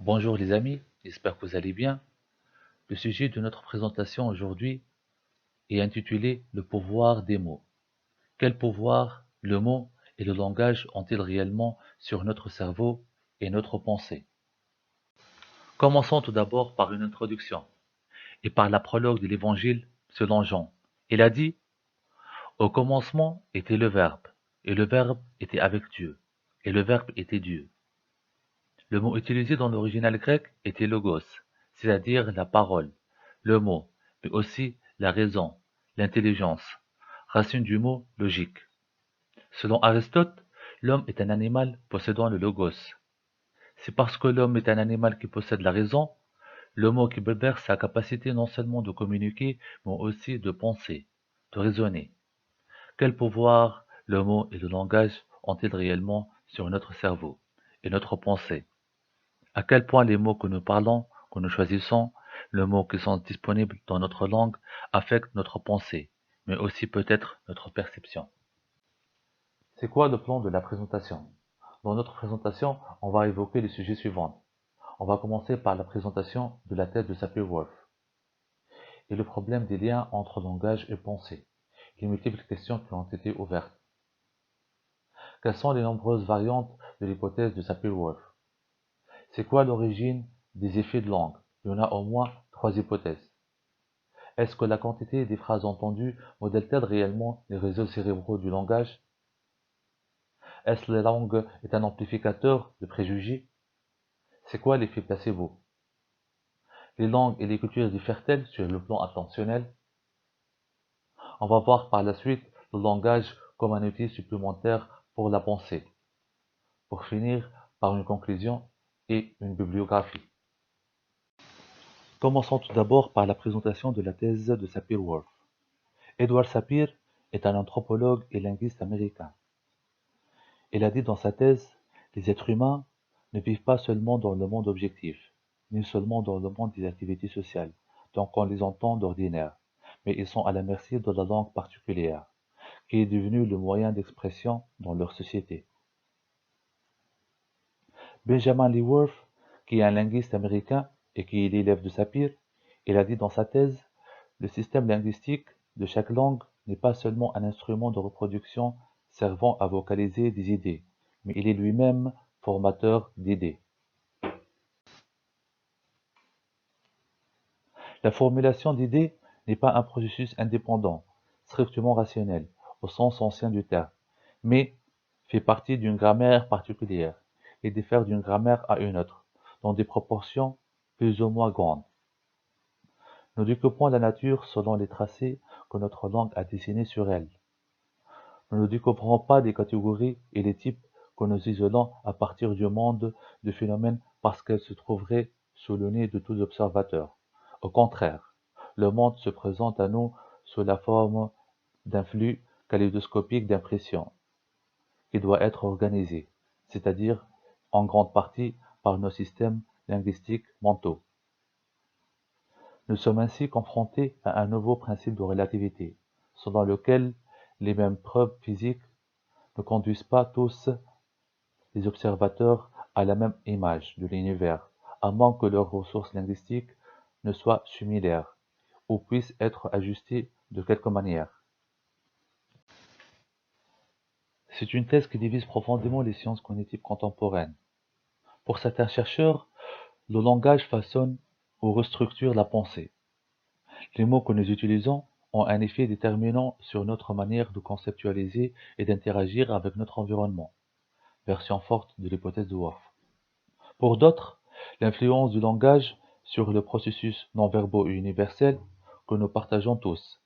Bonjour les amis, j'espère que vous allez bien. Le sujet de notre présentation aujourd'hui est intitulé Le pouvoir des mots. Quel pouvoir le mot et le langage ont-ils réellement sur notre cerveau et notre pensée? Commençons tout d'abord par une introduction et par la prologue de l'Évangile selon Jean. Il a dit: Au commencement était le Verbe, et le Verbe était avec Dieu, et le Verbe était Dieu. Le mot utilisé dans l'original grec était logos, c'est-à-dire la parole, le mot, mais aussi la raison, l'intelligence, racine du mot logique. Selon Aristote, l'homme est un animal possédant le logos. C'est parce que l'homme est un animal qui possède la raison, le mot qui bouleverse sa capacité non seulement de communiquer, mais aussi de penser, de raisonner. Quel pouvoir le mot et le langage ont-ils réellement sur notre cerveau et notre pensée? À quel point les mots que nous parlons, que nous choisissons, les mots qui sont disponibles dans notre langue affectent notre pensée, mais aussi peut-être notre perception. C'est quoi le plan de la présentation? Dans notre présentation, on va évoquer les sujets suivants. On va commencer par la présentation de la thèse de Sapir-Whorf et le problème des liens entre langage et pensée, les multiples questions qui ont été ouvertes. Quelles sont les nombreuses variantes de l'hypothèse de Sapir-Whorf? C'est quoi l'origine des effets de langue? Il y en a au moins trois hypothèses. Est-ce que la quantité des phrases entendues modèle-t-elle réellement les réseaux cérébraux du langage? Est-ce que la langue est un amplificateur de préjugés? C'est quoi l'effet placebo? Les langues et les cultures diffèrent-elles sur le plan attentionnel? On va voir par la suite le langage comme un outil supplémentaire pour la pensée, pour finir par une conclusion et une bibliographie. Commençons tout d'abord par la présentation de la thèse de Sapir-Whorf. Edward Sapir est un anthropologue et linguiste américain. Il a dit dans sa thèse: les êtres humains ne vivent pas seulement dans le monde objectif, ni seulement dans le monde des activités sociales, tant qu'on les entend d'ordinaire, mais ils sont à la merci de la langue particulière, qui est devenue le moyen d'expression dans leur société. Benjamin Lee Whorf, qui est un linguiste américain et qui est l'élève de Sapir, il a dit dans sa thèse: le système linguistique de chaque langue n'est pas seulement un instrument de reproduction servant à vocaliser des idées, mais il est lui-même formateur d'idées. La formulation d'idées n'est pas un processus indépendant, strictement rationnel, au sens ancien du terme, mais fait partie d'une grammaire particulière et diffère d'une grammaire à une autre, dans des proportions plus ou moins grandes. Nous découpons la nature selon les tracés que notre langue a dessinés sur elle. Nous ne découvrons pas des catégories et des types que nous isolons à partir du monde de phénomènes parce qu'elles se trouveraient sous le nez de tous observateurs. Au contraire, le monde se présente à nous sous la forme d'un flux kaléidoscopique d'impressions qui doit être organisé, c'est-à-dire en grande partie par nos systèmes linguistiques mentaux. Nous sommes ainsi confrontés à un nouveau principe de relativité, selon lequel les mêmes preuves physiques ne conduisent pas tous les observateurs à la même image de l'univers, à moins que leurs ressources linguistiques ne soient similaires, ou puissent être ajustées de quelque manière. C'est une thèse qui divise profondément les sciences cognitives contemporaines. Pour certains chercheurs, le langage façonne ou restructure la pensée. Les mots que nous utilisons ont un effet déterminant sur notre manière de conceptualiser et d'interagir avec notre environnement. Version forte de l'hypothèse de Whorf. Pour d'autres, l'influence du langage sur le processus non-verbaux et universel que nous partageons tous,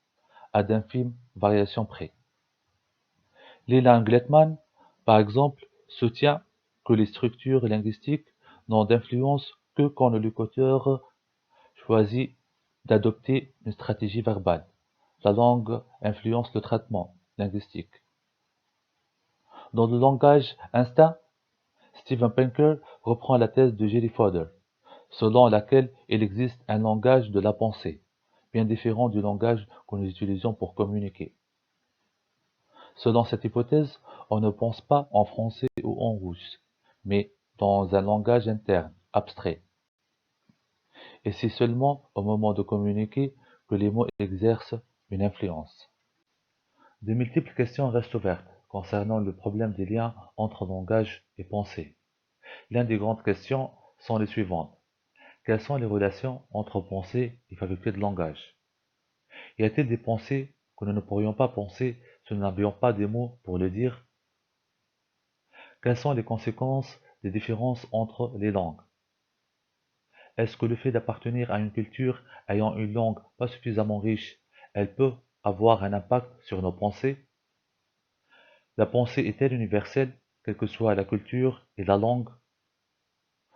à d'infimes variations près. Leland Gletman, par exemple, soutient que les structures linguistiques n'ont d'influence que quand le locuteur choisit d'adopter une stratégie verbale. La langue influence le traitement linguistique. Dans le langage instinct, Steven Pinker reprend la thèse de Jerry Fodor, selon laquelle il existe un langage de la pensée, bien différent du langage que nous utilisons pour communiquer. Selon cette hypothèse, on ne pense pas en français ou en russe, mais dans un langage interne, abstraits. Et c'est seulement au moment de communiquer que les mots exercent une influence. De multiples questions restent ouvertes concernant le problème des liens entre langage et pensée. L'une des grandes questions sont les suivantes. Quelles sont les relations entre pensée et faculté de langage? Y a-t-il des pensées que nous ne pourrions pas penser si nous n'avions pas des mots pour le dire? Quelles sont les conséquences des différences entre les langues? Est-ce que le fait d'appartenir à une culture ayant une langue pas suffisamment riche, elle peut avoir un impact sur nos pensées? La pensée est-elle universelle, quelle que soit la culture et la langue?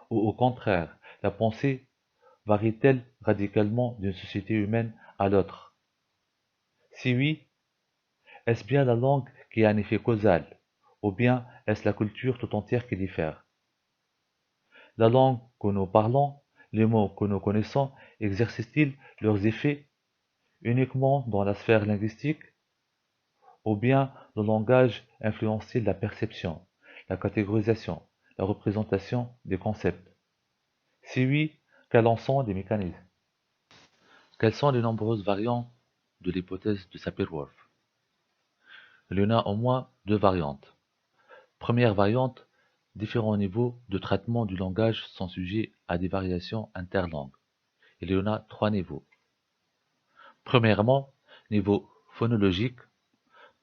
Ou au contraire, la pensée varie-t-elle radicalement d'une société humaine à l'autre? Si oui, est-ce bien la langue qui a un effet causal, ou bien est-ce la culture tout entière qui diffère? La langue que nous parlons, les mots que nous connaissons, exercent-ils leurs effets uniquement dans la sphère linguistique, ou bien le langage influence-t-il la perception, la catégorisation, la représentation des concepts? Si oui, quels en sont les mécanismes? Quelles sont les nombreuses variantes de l'hypothèse de Sapir-Whorf? Il y en a au moins deux variantes. Première variante, différents niveaux de traitement du langage sont sujets à des variations interlangues. Il y en a trois niveaux. Premièrement, niveau phonologique,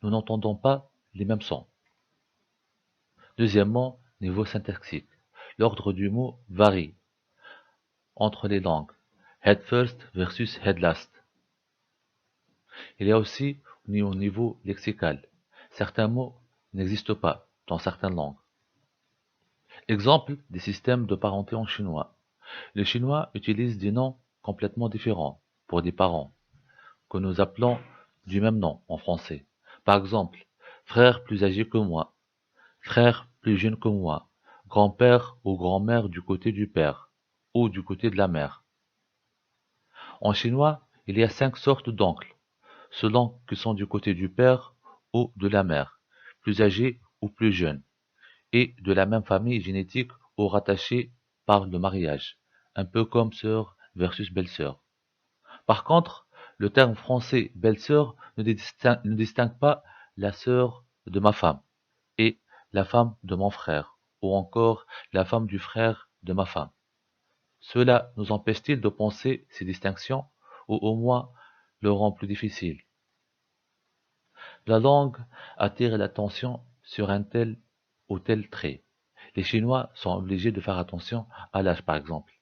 nous n'entendons pas les mêmes sons. Deuxièmement, niveau syntaxique, l'ordre du mot varie entre les langues, head first versus head last. Il y a aussi au niveau lexical, certains mots n'existent pas dans certaines langues. Exemple des systèmes de parenté en chinois. Les Chinois utilisent des noms complètement différents pour des parents, que nous appelons du même nom en français. Par exemple, frère plus âgé que moi, frère plus jeune que moi, grand-père ou grand-mère du côté du père, ou du côté de la mère. En chinois, il y a 5 sortes d'oncles, selon qu'ils sont du côté du père ou de la mère, plus âgés ou plus jeunes, et de la même famille génétique ou rattachés par le mariage, un peu comme sœur versus belle-sœur. Par contre, le terme français belle-sœur ne distingue pas la sœur de ma femme et la femme de mon frère, ou encore la femme du frère de ma femme. Cela nous empêche-t-il de penser ces distinctions, ou au moins le rend plus difficile? La langue attire l'attention sur un tel ou tel trait. Les Chinois sont obligés de faire attention à l'âge, par exemple.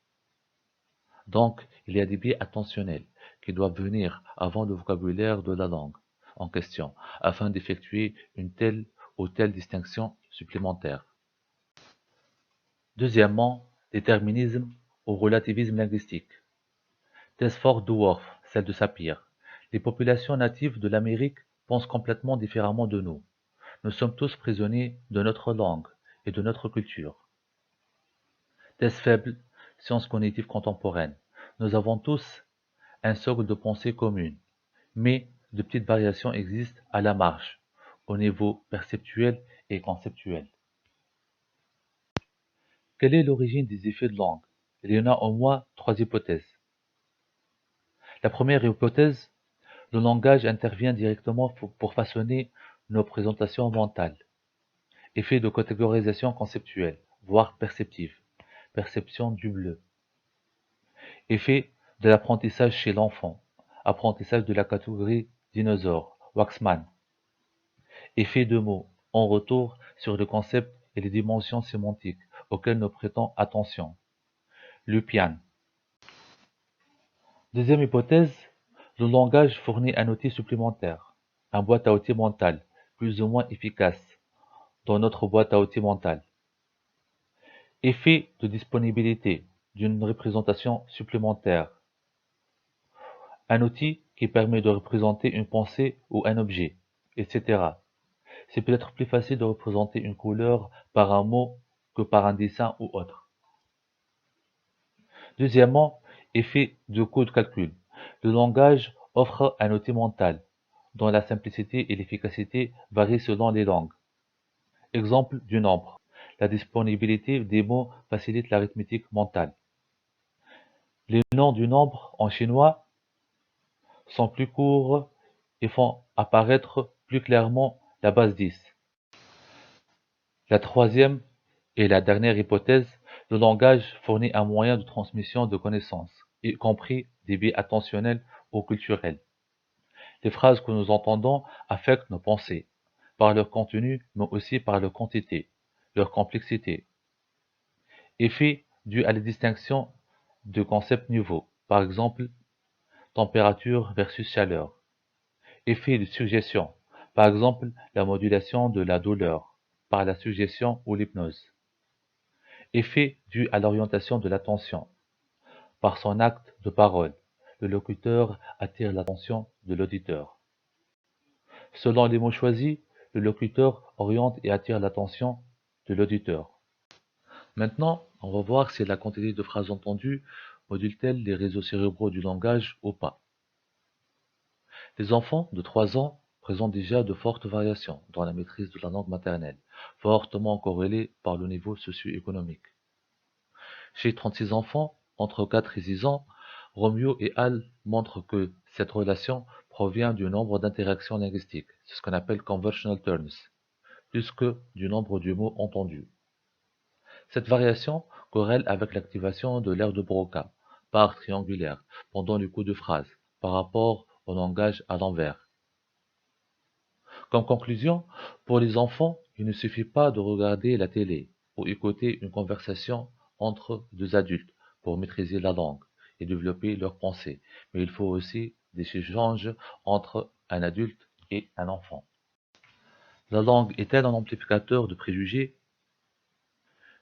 Donc, il y a des biais attentionnels qui doivent venir avant le vocabulaire de la langue en question, afin d'effectuer une telle ou telle distinction supplémentaire. Deuxièmement, déterminisme ou relativisme linguistique. Thèse forte de Worf, celle de Sapir. Les populations natives de l'Amérique pensent complètement différemment de nous. Nous sommes tous prisonniers de notre langue et de notre culture. Thèse faible, sciences cognitives contemporaines. Nous avons tous un socle de pensée commune, mais de petites variations existent à la marge, au niveau perceptuel et conceptuel. Quelle est l'origine des effets de langue? Il y en a au moins trois hypothèses. La première hypothèse, le langage intervient directement pour façonner nos présentations mentales. Effet de catégorisation conceptuelle, voire perceptive. Perception du bleu. Effet de l'apprentissage chez l'enfant. Apprentissage de la catégorie dinosaure, Waxman. Effet de mots, en retour sur le concept et les dimensions sémantiques auxquelles nous prêtons attention. Lupian. Deuxième hypothèse, le langage fournit un outil supplémentaire, un boîte à outils mental, plus ou moins efficace, dans notre boîte à outils mentale. Effet de disponibilité d'une représentation supplémentaire, un outil qui permet de représenter une pensée ou un objet, etc. C'est peut-être plus facile de représenter une couleur par un mot que par un dessin ou autre. Deuxièmement, effet de coût de calcul. Le langage offre un outil mental, dont la simplicité et l'efficacité varient selon les langues. Exemple du nombre. La disponibilité des mots facilite l'arithmétique mentale. Les noms du nombre en chinois sont plus courts et font apparaître plus clairement la base 10. La troisième et la dernière hypothèse, le langage fournit un moyen de transmission de connaissances, y compris des biais attentionnels ou culturels. Les phrases que nous entendons affectent nos pensées, par leur contenu, mais aussi par leur quantité, leur complexité. Effet dû à la distinction de concepts nouveaux, par exemple température versus chaleur. Effet de suggestion, par exemple la modulation de la douleur par la suggestion ou l'hypnose. Effet dû à l'orientation de l'attention, par son acte de parole. Le locuteur attire l'attention de l'auditeur. Selon les mots choisis, le locuteur oriente et attire l'attention de l'auditeur. Maintenant, on va voir si la quantité de phrases entendues module-t-elle les réseaux cérébraux du langage ou pas. Les enfants de 3 ans présentent déjà de fortes variations dans la maîtrise de la langue maternelle, fortement corrélées par le niveau socio-économique. Chez 36 enfants entre 4 et 6 ans, Romeo et Al montrent que cette relation provient du nombre d'interactions linguistiques, c'est ce qu'on appelle conversational terms, plus que du nombre de mots entendus. Cette variation corrèle avec l'activation de l'aire de Broca, part triangulaire, pendant le coup de phrase, par rapport au langage à l'envers. Comme conclusion, pour les enfants, il ne suffit pas de regarder la télé ou écouter une conversation entre deux adultes pour maîtriser la langue et développer leurs pensées, mais il faut aussi des échanges entre un adulte et un enfant. La langue est-elle un amplificateur de préjugés?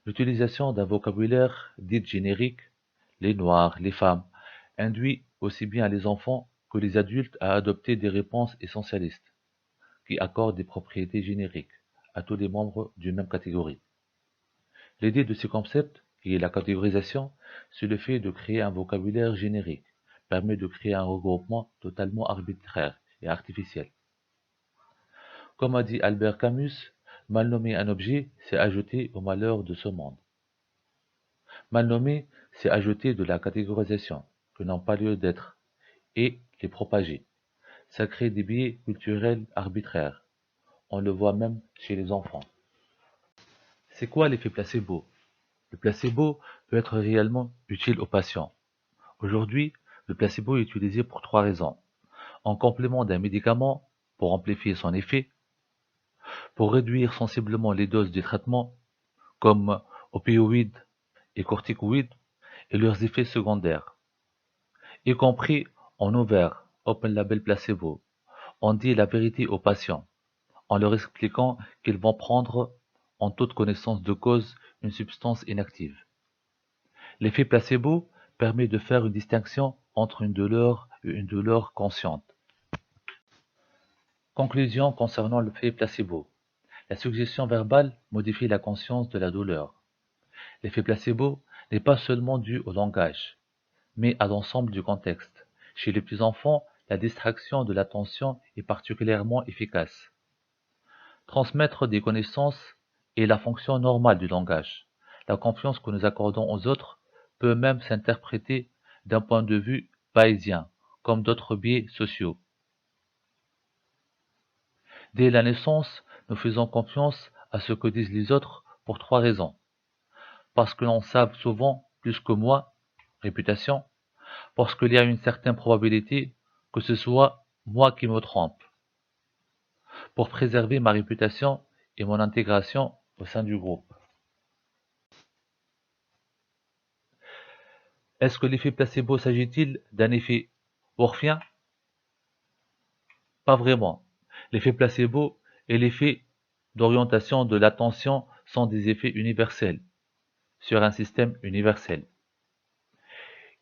L'utilisation d'un vocabulaire dit générique, les noirs, les femmes, induit aussi bien les enfants que les adultes à adopter des réponses essentialistes, qui accordent des propriétés génériques à tous les membres d'une même catégorie. L'idée de ce concept, qui est la catégorisation, c'est le fait de créer un vocabulaire générique, permet de créer un regroupement totalement arbitraire et artificiel. Comme a dit Albert Camus, mal nommer un objet, c'est ajouter au malheur de ce monde. Mal nommer, c'est ajouter de la catégorisation, qui n'ont pas lieu d'être, et les propager. Ça crée des biais culturels arbitraires. On le voit même chez les enfants. C'est quoi l'effet placebo? Le placebo peut être réellement utile aux patients. Aujourd'hui, le placebo est utilisé pour 3 raisons. En complément d'un médicament, pour amplifier son effet, pour réduire sensiblement les doses du traitement, comme opioïdes et corticoïdes, et leurs effets secondaires, y compris en ouvert, open label placebo. On dit la vérité aux patients, en leur expliquant qu'ils vont prendre, en toute connaissance de cause, une substance inactive. L'effet placebo permet de faire une distinction entre une douleur et une douleur consciente. Conclusion concernant l'effet placebo. La suggestion verbale modifie la conscience de la douleur. L'effet placebo n'est pas seulement dû au langage, mais à l'ensemble du contexte. Chez les petits enfants, la distraction de l'attention est particulièrement efficace. Transmettre des connaissances est la fonction normale du langage. La confiance que nous accordons aux autres peut même s'interpréter d'un point de vue bayésien, comme d'autres biais sociaux. Dès la naissance, nous faisons confiance à ce que disent les autres pour 3 raisons. Parce que l'on sait souvent plus que moi, réputation, parce qu'il y a une certaine probabilité que ce soit moi qui me trompe, pour préserver ma réputation et mon intégration au sein du groupe. Est-ce que l'effet placebo s'agit-il d'un effet orphien? Pas vraiment. L'effet placebo et l'effet d'orientation de l'attention sont des effets universels sur un système universel.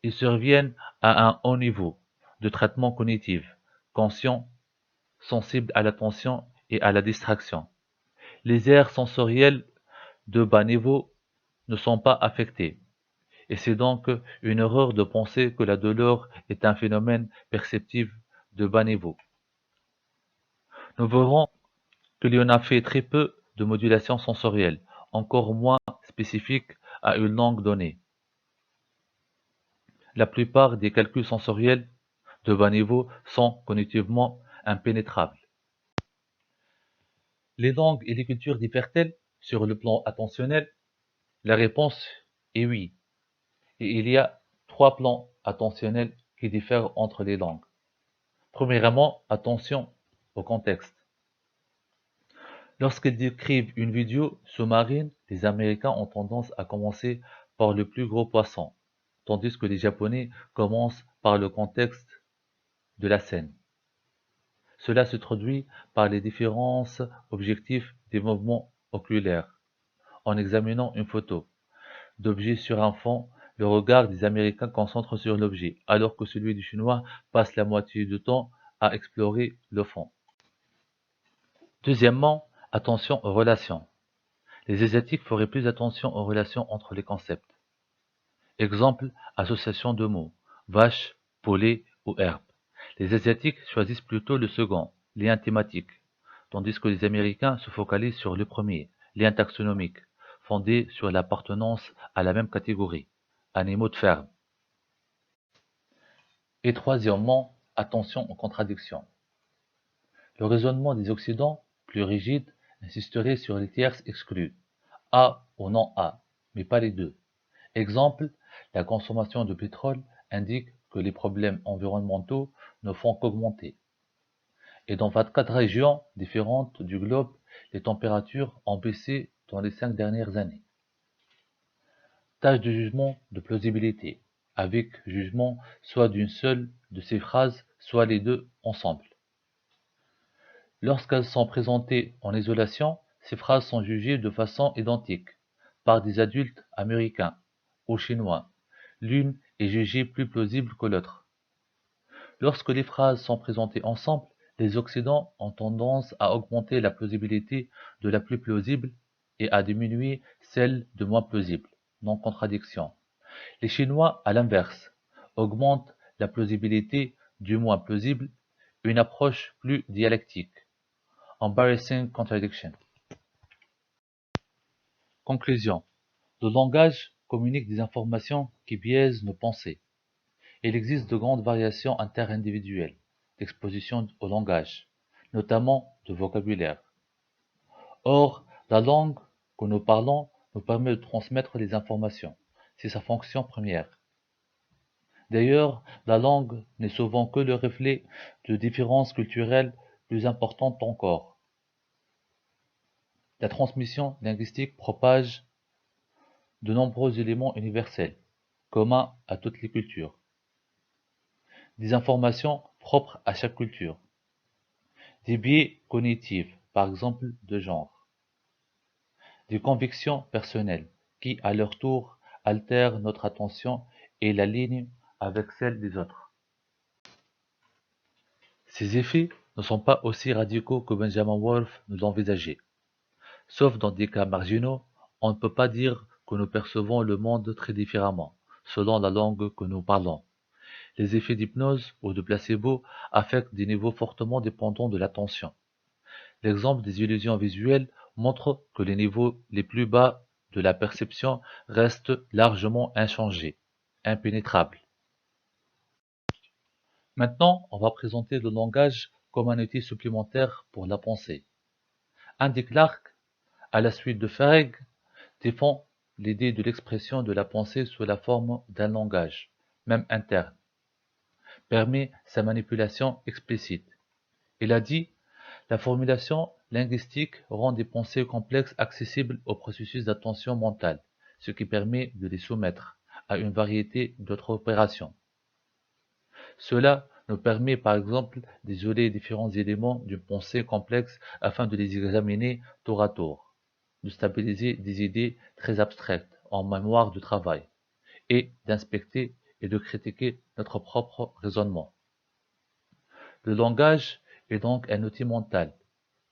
Ils surviennent à un haut niveau de traitement cognitif, conscient, sensible à l'attention et à la distraction. Les aires sensorielles de bas niveau ne sont pas affectées, et c'est donc une erreur de penser que la douleur est un phénomène perceptif de bas niveau. Nous verrons qu'il y en a fait très peu de modulation sensorielle. encore moins spécifiques à une langue donnée. La plupart des calculs sensoriels de bas niveau sont cognitivement impénétrables. Les langues et les cultures diffèrent-elles sur le plan attentionnel? La réponse est oui. Et il y a trois plans attentionnels qui diffèrent entre les langues. Premièrement, attention au contexte. Lorsqu'ils décrivent une vidéo sous-marine, les Américains ont tendance à commencer par le plus gros poisson, tandis que les Japonais commencent par le contexte de la scène. Cela se traduit par les différences objectives des mouvements oculaires. En examinant une photo d'objet sur un fond, le regard des Américains concentre sur l'objet, alors que celui du Chinois passe la moitié du temps à explorer le fond. Deuxièmement, attention aux relations. Les Asiatiques feraient plus attention aux relations entre les concepts. Exemple, association de mots, vache, poulet ou herbe. Les Asiatiques choisissent plutôt le second, lien thématique, tandis que les Américains se focalisent sur le premier, lien taxonomique, fondé sur l'appartenance à la même catégorie, animaux de ferme. Et troisièmement, attention aux contradictions. Le raisonnement des Occidents, plus rigide, insisterait sur les tierces exclus, A ou non A, mais pas les deux. Exemple, la consommation de pétrole indique que les problèmes environnementaux ne font qu'augmenter. Et dans 24 régions différentes du globe, les températures ont baissé dans les 5 dernières années. Tâche de jugement de plausibilité, avec jugement soit d'une seule de ces phrases, soit les deux ensemble. Lorsqu'elles sont présentées en isolation, ces phrases sont jugées de façon identique par des adultes américains ou chinois. L'une est jugée plus plausible que l'autre. Lorsque les phrases sont présentées ensemble, les Occidents ont tendance à augmenter la plausibilité de la plus plausible et à diminuer celle de moins plausible, non-contradiction. Les Chinois, à l'inverse, augmentent la plausibilité du moins plausible, une approche plus dialectique. Embarrassing contradiction. Conclusion. Le langage communique des informations qui biaisent nos pensées. Il existe de grandes variations interindividuelles d'exposition au langage, notamment de vocabulaire. Or, la langue que nous parlons nous permet de transmettre les informations. C'est sa fonction première. D'ailleurs, la langue n'est souvent que le reflet de différences culturelles plus importantes encore. La transmission linguistique propage de nombreux éléments universels, communs à toutes les cultures. Des informations propres à chaque culture. Des biais cognitifs, par exemple de genre. Des convictions personnelles, qui à leur tour altèrent notre attention et l'alignent avec celle des autres. Ces effets ne sont pas aussi radicaux que Benjamin Wolf nous l'envisageait. Sauf dans des cas marginaux, on ne peut pas dire que nous percevons le monde très différemment, selon la langue que nous parlons. Les effets d'hypnose ou de placebo affectent des niveaux fortement dépendants de l'attention. L'exemple des illusions visuelles montre que les niveaux les plus bas de la perception restent largement inchangés, impénétrables. Maintenant, on va présenter le langage comme un outil supplémentaire pour la pensée. Andy Clark, à la suite de Farag, défend l'idée de l'expression de la pensée sous la forme d'un langage, même interne, permet sa manipulation explicite. Il a dit: la formulation linguistique rend des pensées complexes accessibles au processus d'attention mentale, ce qui permet de les soumettre à une variété d'autres opérations. Cela nous permet par exemple d'isoler différents éléments d'une pensée complexe afin de les examiner tour à tour, de stabiliser des idées très abstraites en mémoire de travail, et d'inspecter et de critiquer notre propre raisonnement. Le langage est donc un outil mental,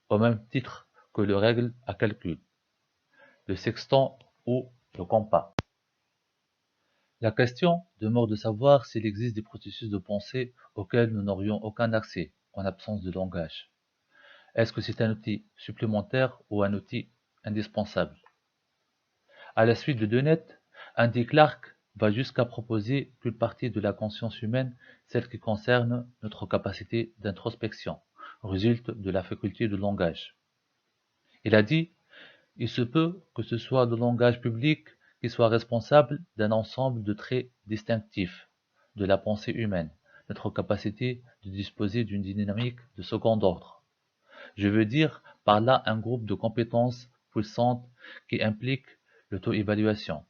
au même titre que les règles à calcul, le sextant ou le compas. La question demeure de savoir s'il existe des processus de pensée auxquels nous n'aurions aucun accès en absence de langage. Est-ce que c'est un outil supplémentaire ou un outil indispensable? À la suite de Dennett, Andy Clark va jusqu'à proposer qu'une partie de la conscience humaine, celle qui concerne notre capacité d'introspection, résulte de la faculté de langage. Il a dit: il se peut que ce soit le langage public qui soit responsable d'un ensemble de traits distinctifs de la pensée humaine, notre capacité de disposer d'une dynamique de second ordre. Je veux dire par là un groupe de compétences puissantes qui impliquent l'auto-évaluation,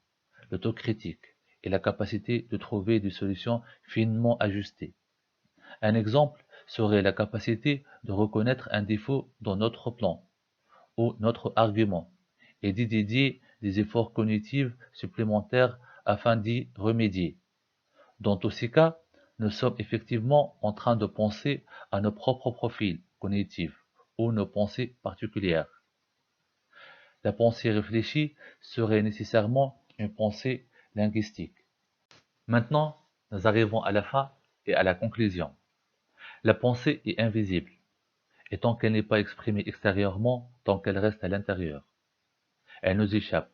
l'autocritique et la capacité de trouver des solutions finement ajustées. Un exemple serait la capacité de reconnaître un défaut dans notre plan ou notre argument et d'y dédier des efforts cognitifs supplémentaires afin d'y remédier. Dans tous ces cas, nous sommes effectivement en train de penser à nos propres profils cognitifs ou nos pensées particulières. La pensée réfléchie serait nécessairement une pensée linguistique. Maintenant, nous arrivons à la fin et à la conclusion. La pensée est invisible, et tant qu'elle n'est pas exprimée extérieurement, tant qu'elle reste à l'intérieur. Elle nous échappe.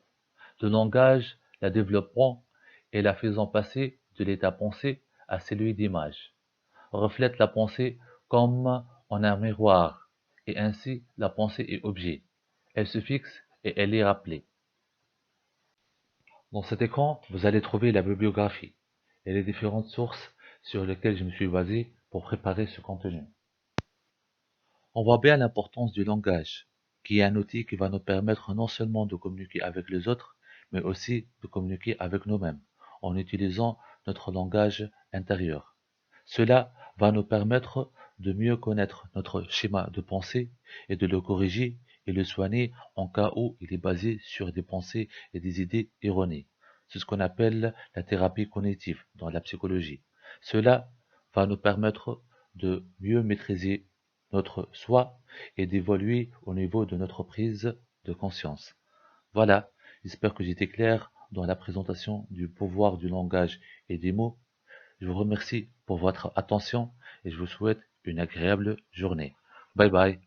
Le langage, la développant et la faisant passer de l'état pensée à celui d'image, reflète la pensée comme en un miroir, et ainsi la pensée est objet. Elle se fixe et elle est rappelée. Dans cet écran, vous allez trouver la bibliographie et les différentes sources sur lesquelles je me suis basé pour préparer ce contenu. On voit bien l'importance du langage, qui est un outil qui va nous permettre non seulement de communiquer avec les autres, mais aussi de communiquer avec nous-mêmes, en utilisant notre langage intérieur. Cela va nous permettre de mieux connaître notre schéma de pensée et de le corriger et le soigner en cas où il est basé sur des pensées et des idées erronées. C'est ce qu'on appelle la thérapie cognitive dans la psychologie. Cela va nous permettre de mieux maîtriser notre soi et d'évoluer au niveau de notre prise de conscience. Voilà, j'espère que j'étais clair dans la présentation du pouvoir du langage et des mots. Je vous remercie pour votre attention et je vous souhaite une agréable journée. Bye bye.